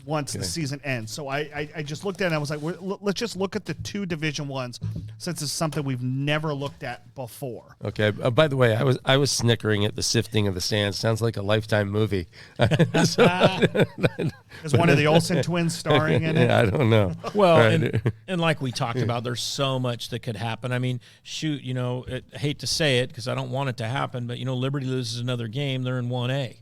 once the season ends. So I just looked at it and I was like, let's just look at the 2 Division Ones, since it's something we've never looked at before. Okay. By the way, I was snickering at the sifting of the sands. Sounds like a Lifetime movie. Is one of the Olsen twins starring in it? I don't know. Well, Right. and like we talked about, there's so much that could happen. I mean, shoot, I hate to say it because I don't want it to happen, but Liberty loses another game, they're in 1A.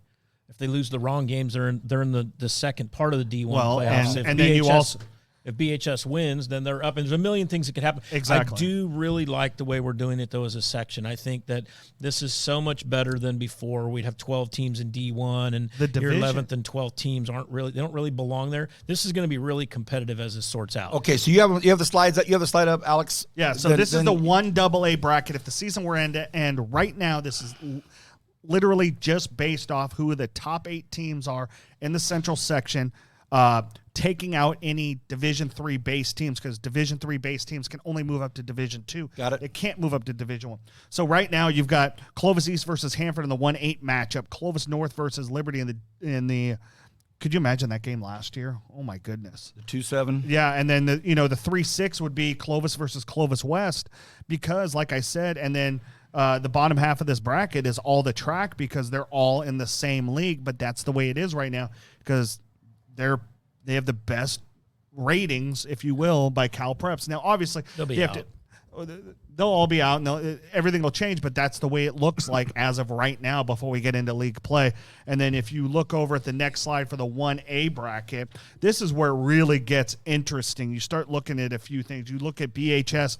If they lose the wrong games, they're in the second part of the D1 playoffs. and then you also. If BHS wins, then they're up, and there's a million things that could happen. Exactly. I do really like the way we're doing it, though, as a section. I think that this is so much better than before. We'd have 12 teams in D1, and The your division- 11th and 12th teams they don't really belong there. This is going to be really competitive as it sorts out. Okay, so you have the slides up. You have the slide up, Alex. Yeah, so this is the 1AA bracket. If the season were to end right now, this is literally just based off who the top 8 teams are in the central section, taking out any Division 3 base teams, because Division 3 base teams can only move up to Division 2. Got it. They can't move up to Division 1. So right now you've got Clovis East versus Hanford in the 1-8 matchup, Clovis North versus Liberty in the could you imagine that game last year? Oh my goodness. 2-7. Yeah, and then the 3-6 would be Clovis versus Clovis West, because like I said, and then the bottom half of this bracket is all the track, because they're all in the same league, but that's the way it is right now, because they have the best ratings, if you will, by Cal Preps. Now, obviously, They'll be you have out. they'll all be out, and everything will change, but that's the way it looks like as of right now before we get into league play. And then if you look over at the next slide for the 1A bracket, this is where it really gets interesting. You start looking at a few things. You look at BHS.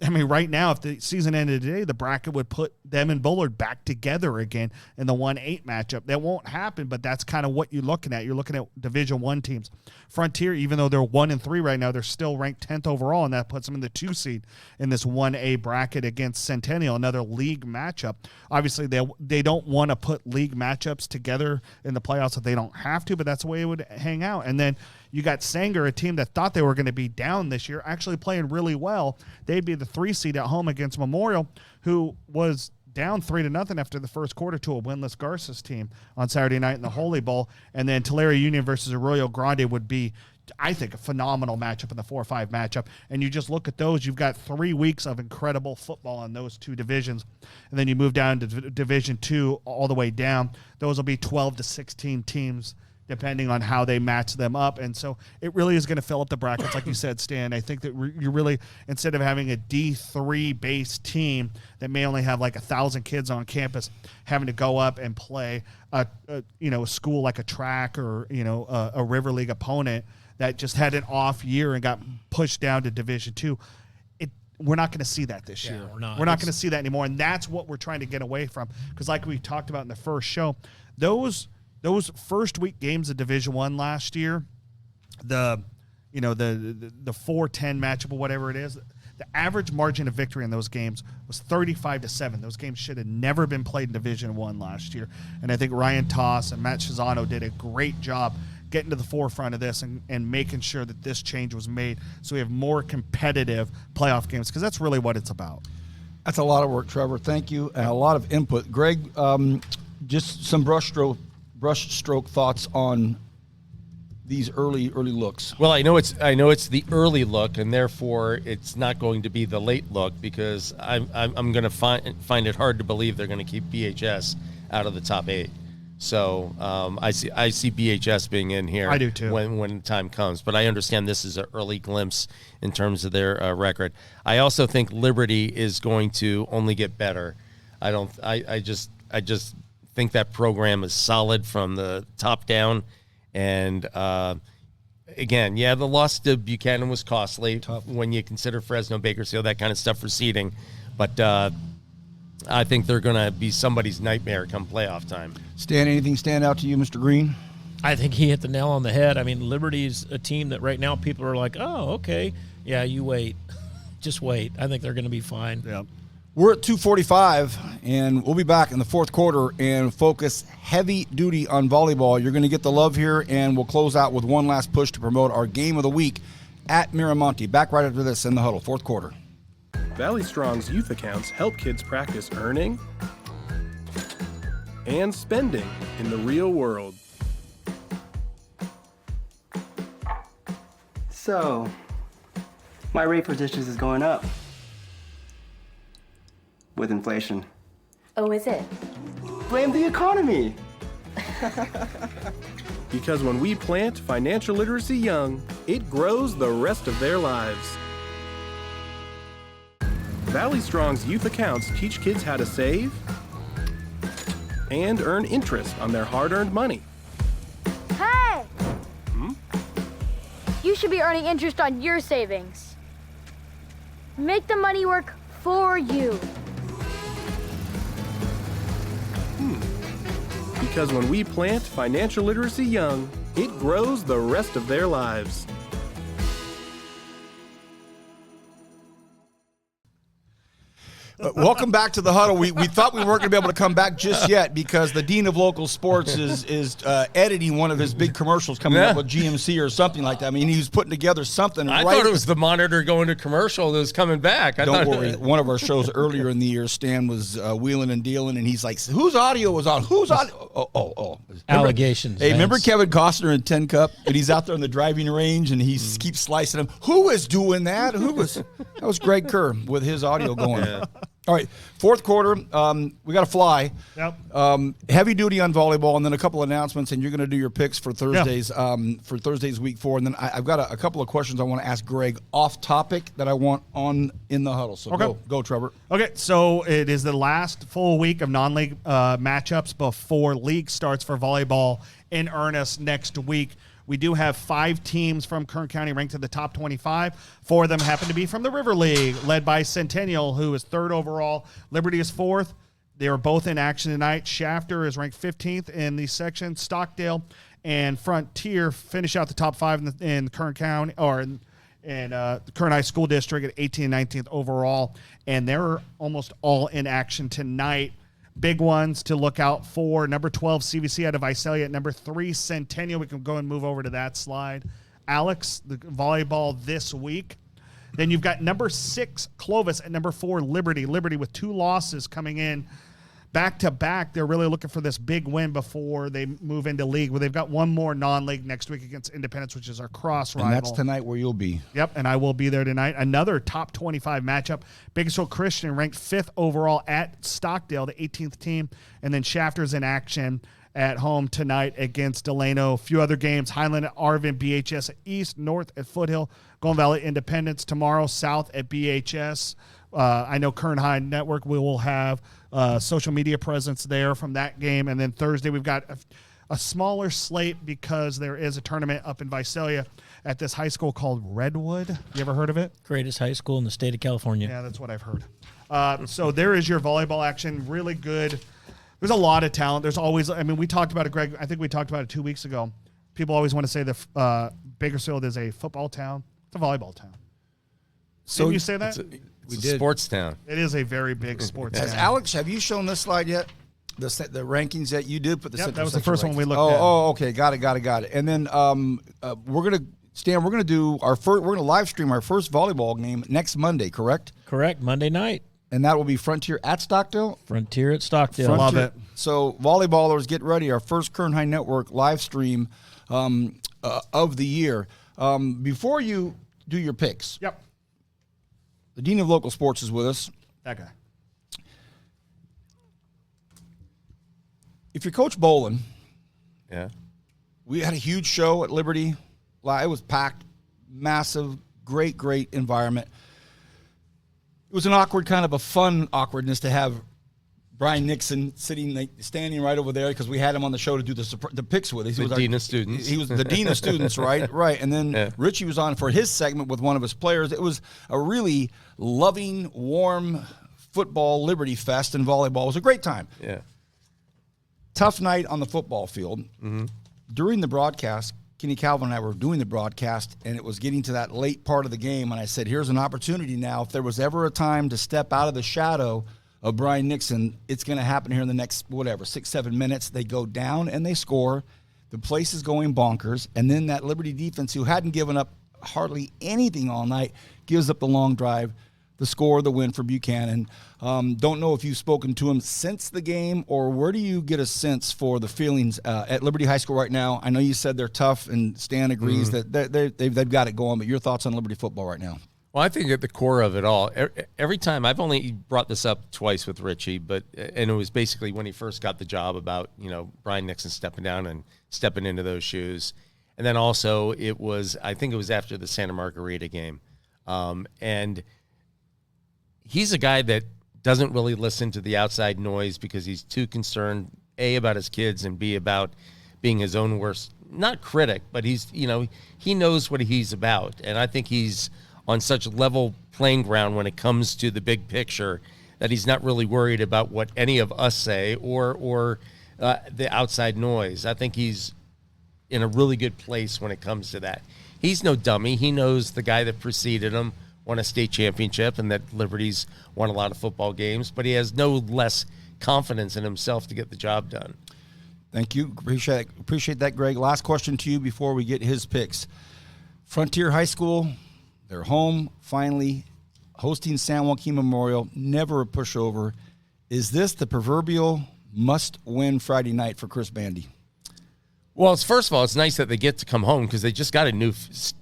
I mean, right now, if the season ended today, the bracket would put them and Bullard back together again in the 1-8 matchup. That won't happen, but that's kind of what you're looking at. You're looking at Division 1 teams. Frontier, even though they're 1-3 right now, they're still ranked 10th overall, and that puts them in the 2 seed in this 1A bracket against Centennial, another league matchup. Obviously, they don't want to put league matchups together in the playoffs if they don't have to, but that's the way it would hang out. And then you got Sanger, a team that thought they were going to be down this year, actually playing really well. They'd be the 3 seed at home against Memorial, who was down 3-0 after the first quarter to a winless Garces team on Saturday night in the Holy Bowl. And then Tulare Union versus Arroyo Grande would be, I think, a phenomenal matchup in the 4-5 matchup. And you just look at those, you've got 3 weeks of incredible football in those 2 divisions. And then you move down to Division 2 all the way down. Those will be 12 to 16 teams, depending on how they match them up. And so it really is going to fill up the brackets, like you said, Stan. I think that you really, instead of having a D3-based team that may only have like 1,000 kids on campus, having to go up and play a school like a track or, a River League opponent that just had an off year and got pushed down to Division 2, we're not going to see that this year. we're not. We're not going to see that anymore. And that's what we're trying to get away from. Because like we talked about in the first show, those first week games of Division 1 last year, the you know, the 4-10 matchup or whatever it is, the average margin of victory in those games was 35-7. Those games should have never been played in Division I last year. And I think Ryan Toss and Matt Chisano did a great job getting to the forefront of this and making sure that this change was made so we have more competitive playoff games, because that's really what it's about. That's a lot of work, Trevor. Thank you, and a lot of input. Greg, just some brushstroke thoughts on these early looks. Well, I know it's the early look, and therefore it's not going to be the late look, because I'm going to find it hard to believe they're going to keep BHS out of the top 8. So I see BHS being in here. I do too. When time comes, but I understand this is an early glimpse in terms of their record. I also think Liberty is going to only get better. I just think that program is solid from the top down. And again, the loss to Buchanan was costly. Tough. When you consider Fresno, Bakersfield, that kind of stuff for seeding. But I think they're going to be somebody's nightmare come playoff time. Stan, anything stand out to you, Mr. Green? I think he hit the nail on the head. I mean, Liberty's a team that right now people are like, oh, okay. Yeah, you wait. Just wait. I think they're going to be fine. Yeah. We're at 2:45, and we'll be back in the fourth quarter and focus heavy duty on volleyball. You're going to get the love here, and we'll close out with one last push to promote our game of the week at Miramonte. Back right after this in the Huddle, fourth quarter. Valley Strong's youth accounts help kids practice earning and spending in the real world. So, my rate for dishes is going up. With inflation. Oh, is it? Blame the economy. Because when we plant financial literacy young, it grows the rest of their lives. Valley Strong's youth accounts teach kids how to save and earn interest on their hard-earned money. Hey! You should be earning interest on your savings. Make the money work for you. Because when we plant financial literacy young, it grows the rest of their lives. Welcome back to the Huddle. We thought we weren't going to be able to come back just yet because the Dean of Local Sports is editing one of his big commercials coming up with GMC or something like that. I mean, he was putting together something. I thought it was the monitor going to commercial that was coming back. Don't worry. One of our shows earlier in the year, Stan was wheeling and dealing, and he's like, whose audio was on? Whose audio? Oh. Allegations. Hey, remember Kevin Costner in 10 Cup? And he's out there in the driving range, and he keeps slicing him. Who is doing that? That was Greg Kerr with his audio going. Yeah. All right, fourth quarter, we got to fly. Yep. Heavy duty on volleyball, and then a couple announcements, and you're going to do your picks for Thursdays, for Thursday's week 4. And then I've got a couple of questions I want to ask Greg off topic that I want on in the Huddle. So go, Trevor. Okay, so it is the last full week of non-league matchups before league starts for volleyball in earnest next week. We do have 5 teams from Kern County ranked in the top 25. 4 of them happen to be from the River League, led by Centennial, who is 3rd overall. Liberty is 4th. They are both in action tonight. Shafter is ranked 15th in the section. Stockdale and Frontier finish out the top 5 in Kern County, or in the Kern High School District at 18th and 19th overall. And they're almost all in action tonight. Big ones to look out for. Number 12, CVC out of Visalia. At number 3, Centennial. We can go and move over to that slide. Alex, the volleyball this week. Then you've got number 6, Clovis. At number 4, Liberty. Liberty with 2 losses coming in back-to-back. They're really looking for this big win before they move into league. Well, they've got one more non-league next week against Independence, which is our cross rival. And that's tonight where you'll be. Yep, and I will be there tonight. Another top 25 matchup. Bakersfield Christian ranked 5th overall at Stockdale, the 18th team. And then Shafter's in action at home tonight against Delano. A few other games. Highland at Arvin, BHS at East, North at Foothill, Golden Valley Independence tomorrow, South at BHS. I know Kern High Network, we will have social media presence there from that game. And then Thursday we've got a smaller slate because there is a tournament up in Visalia at this high school called Redwood. You ever heard of it? Greatest high school in the state of California. Yeah, that's what I've heard. So there is your volleyball action. Really good. There's a lot of talent. There's always, we talked about it, Greg. I think we talked about it 2 weeks ago. People always want to say the Bakersfield is a football town. It's a volleyball town. So Didn't you say that? It's a sports town. It is a very big sports town. Alex, have you shown this slide yet? The rankings that you did put the Yep, Central that was the Section first one we rankings. looked at. Oh, okay, got it. And then we're gonna do our first. We're gonna live stream our first volleyball game next Monday, correct? Correct. Monday night. And that will be Frontier at Stockdale. Frontier at Stockdale. Love it. So volleyballers, get ready. Our first Kern High Network live stream of the year. Before you do your picks, Yep. the Dean of Local Sports is with us. That guy. If you're Coach Bolin, Yeah. we had a huge show at Liberty. It was packed, massive, great environment. It was an awkward, kind of a fun awkwardness to have Brian Nixon standing right over there because we had him on the show to do the picks with us. The Dean of Students. He was the Dean of Students, right? Right. And then Yeah. Richie was on for his segment with one of his players. It was a really loving, warm football Liberty Fest and volleyball. It was a great time. Yeah. Tough night on the football field. Mm-hmm. During the broadcast, Kenny Calvin and I were doing the broadcast, and it was getting to that late part of the game, and I said, here's an opportunity now. If there was ever a time to step out of the shadow of Brian Nixon, it's going to happen here in the next, 6-7 minutes. They go down and they score. The place is going bonkers, and then that Liberty defense, who hadn't given up hardly anything all night, gives up the long drive, the score, the win for Buchanan. Don't know if you've spoken to him since the game, or where do you get a sense for the feelings at Liberty High School right now? I know you said they're tough, and Stan agrees that they've got it going, but your thoughts on Liberty football right now? Well, I think at the core of it all, every time, I've only brought this up twice with Richie, and it was basically when he first got the job about, Brian Nixon stepping down and stepping into those shoes. And then also I think it was after the Santa Margarita game. And he's a guy that doesn't really listen to the outside noise because he's too concerned, A, about his kids, and B, about being his own worst, not critic, but he knows what he's about. And I think he's on such level playing ground when it comes to the big picture that he's not really worried about what any of us say or the outside noise. I think he's in a really good place when it comes to that. He's no dummy. He knows the guy that preceded him won a state championship and that Liberty's won a lot of football games, but he has no less confidence in himself to get the job done. Thank you. Appreciate that, Greg. Last question to you before we get his picks. Frontier High School, they're home, finally, hosting San Joaquin Memorial, never a pushover. Is this the proverbial must-win Friday night for Chris Bandy? Well, first of all, it's nice that they get to come home because they just got a new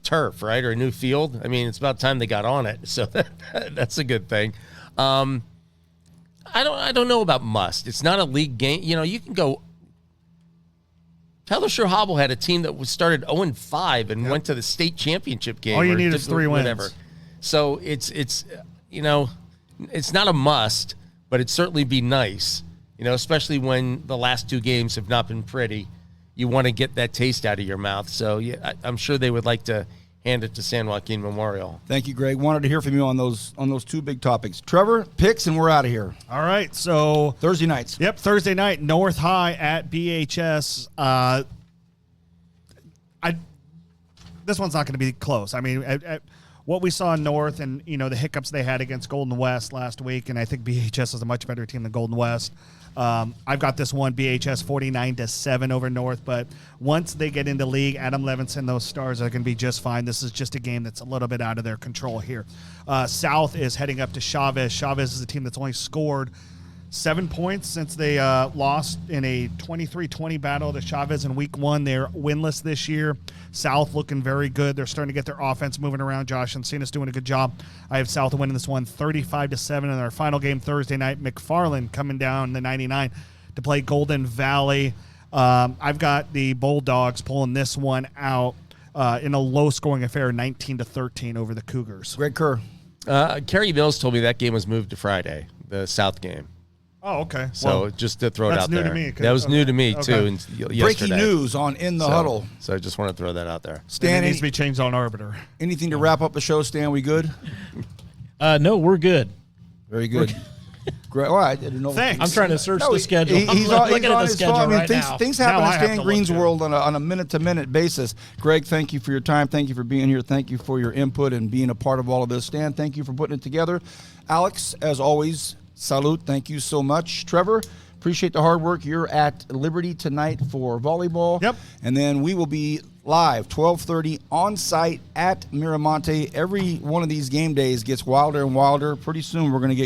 turf, right, or a new field. I mean, it's about time they got on it, so that's a good thing. I don't know about must. It's not a league game. You can go. Tyler Hobble had a team that was started 0-5 and went to the state championship game. All you need is 3 wins. So it's not a must, but it'd certainly be nice. Especially when the last 2 games have not been pretty. You want to get that taste out of your mouth. So, yeah, I'm sure they would like to hand it to San Joaquin Memorial. Thank you, Greg. Wanted to hear from you on those 2 big topics. Trevor, picks, and we're out of here. All right, so Thursday nights. Yep, Thursday night, North High at BHS. This one's not going to be close. I mean, what we saw in North and, the hiccups they had against Golden West last week, and I think BHS is a much better team than Golden West. I've got this one, BHS 49-7 over North, but once they get into league, Adam Levinson, those Stars are going to be just fine. This is just a game that's a little bit out of their control here. South is heading up to Chavez. Chavez is a team that's only scored 7 points since they lost in a 23-20 battle to Chavez in week 1. They're winless this year. South looking very good. They're starting to get their offense moving around. Josh Encina's doing a good job. I have South winning this one 35-7 in our final game Thursday night. McFarland coming down the 99 to play Golden Valley. I've got the Bulldogs pulling this one out in a low-scoring affair, 19-13 over the Cougars. Greg Kerr. Kerry Mills told me that game was moved to Friday, the South game. Oh, okay. So Well, just to throw it out there. that's new to me, That was new to me, too, Okay. yesterday. Breaking news on In the Huddle. So I just want to throw that out there. and Stan, it needs to be changed on Arbiter. anything to wrap up the show, Stan? We good? No, we're good. Very good. Great. Well, I didn't know. Thanks. I'm trying to search the schedule. He's I'm on, looking at the his schedule phone. I mean, right now. things happen Now I in have Stan to Green's look, too. world on a minute-to-minute basis. Greg, thank you for your time. Thank you for being here. Thank you for your input and being a part of all of this. Stan, thank you for putting it together. Alex, as always, salute. Thank you so much. Trevor, appreciate the hard work. You're at Liberty tonight for volleyball. Yep. And then we will be live 12:30 on site at Miramonte. Every one of these game days gets wilder and wilder. Pretty soon we're going to get